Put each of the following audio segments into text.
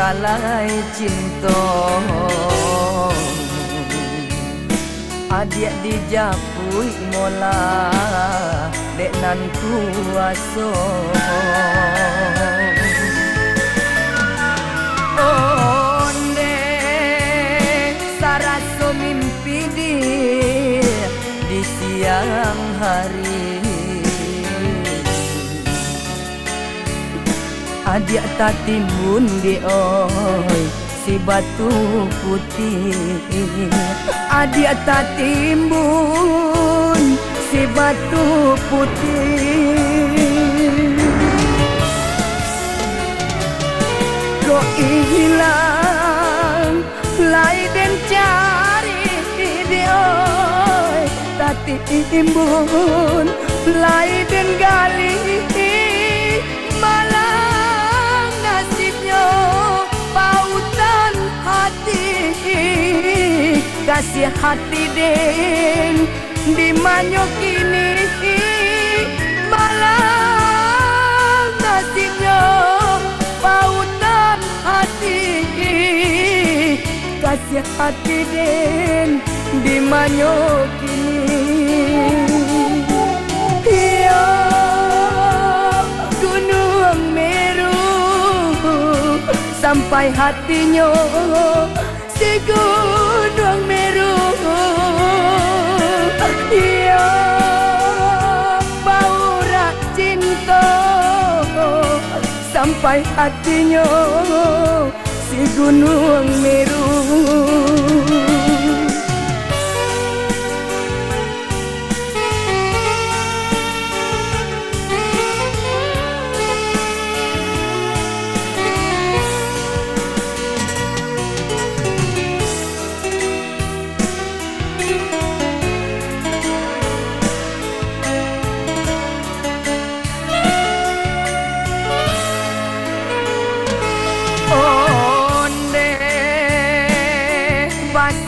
bangkalai cinta. Adik dijapui mola dek nan kuaso. Onde saraso mimpi di siang hari. Adik tak timbun di oi si batu putih. Adik tak timbun si batu putih. Kok hilang lai dan cari di oi tak timbun lai dan gali. Malang nasibnya pautan hati, kasih hati den di manyo kini. Malang nasibnya pautan hati, kasih hati den di manyo kini. Sampai hatinya si gunung Meru. Iya baura cinta sampai hatinya si gunung Meru.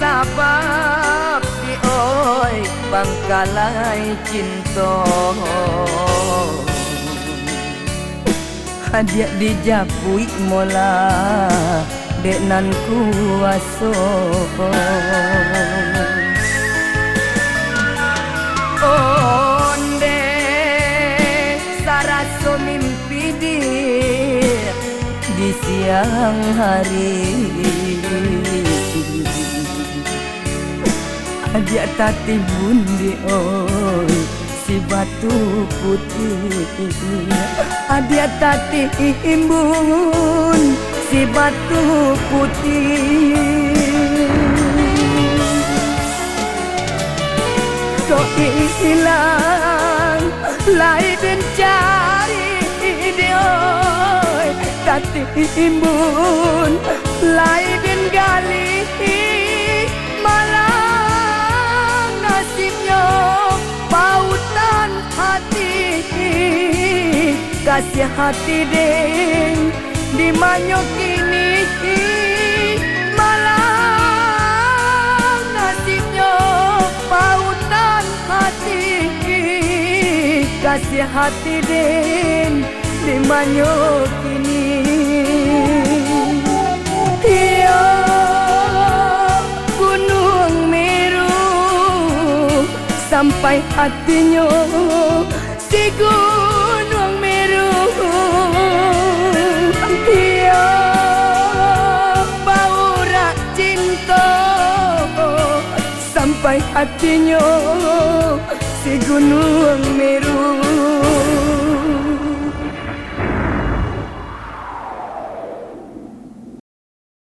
Sabab di oi bangkalai cinta. Adik dijapui mola dek nan kuaso. Onde saraso mimpi di siang hari. Adik tak timbun di oi si batu putih. Adik tak timbun si batu putih. Kok hilang lai dan cari di oi tak timbun lai dan gali. Pautan hati, kasih hati den di manyo kini. Malang nasibnya pautan hati, kasih hati den di manyo kini. Iya gunung Meru sampai hatinya si gunung Meru. Iya baura cinta sampai hatinya si gunung Meru.